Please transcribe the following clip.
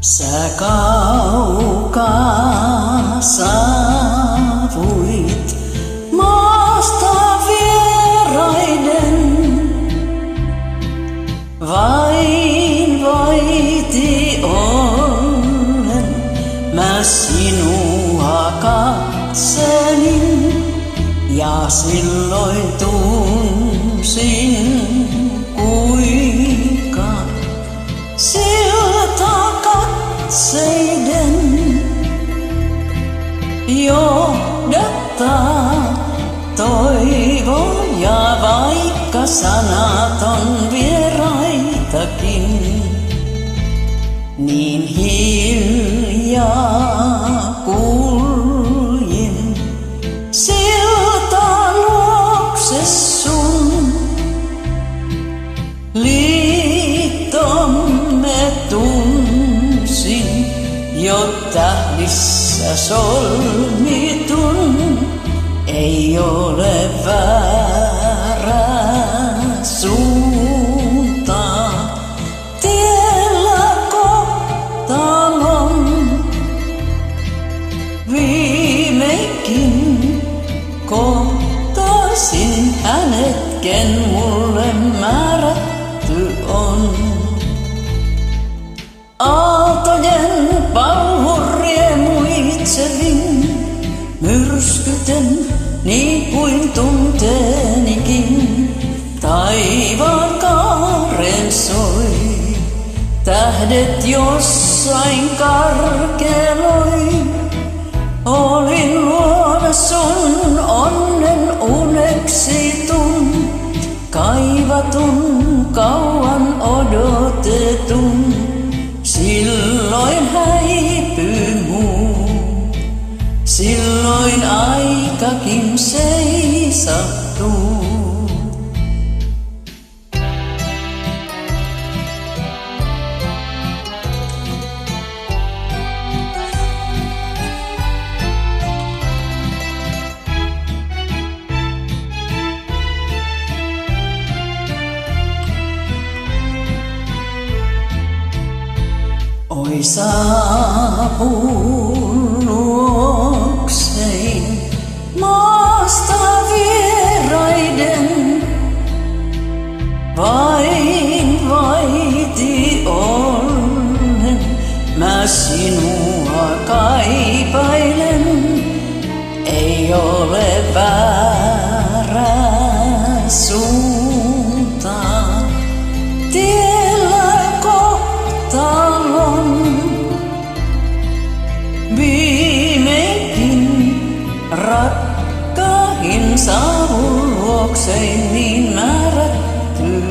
Sä kaukaa saavuit maasta vieraiden, vain vaiti ollen mä sinua katselin ja silloin tunsin kuinka siltakatseiden johdattaa toivoja, vaikka sanat on vieraitakin. Niin hiljaa kuljin silta luokse sun, liittomme tunsin jo tähdissä solmitun. Ei ole väärää suuntaa tiellä kohtalon. Viimekin kohtasin hänet, ken mulle määrätty on. Aaltojen pauhuriemuitsevin myrskyten niin kuin tunteenikin. Taivaan kaaren soi, tähdet jossain karkeloi. Olin luona sun onnen uneksitun, kaivatun, kauan odotetun. Silloin häipyy muu, silloin aikakin seisahtuu. Oi saapun luoksein maasta vieraiden, vain vaiti ollen mä sinua kaipailen. Ei ole väärää suuntaa tiellä kohtalon. Viimekin rakkain saavun luoksein niin määrätty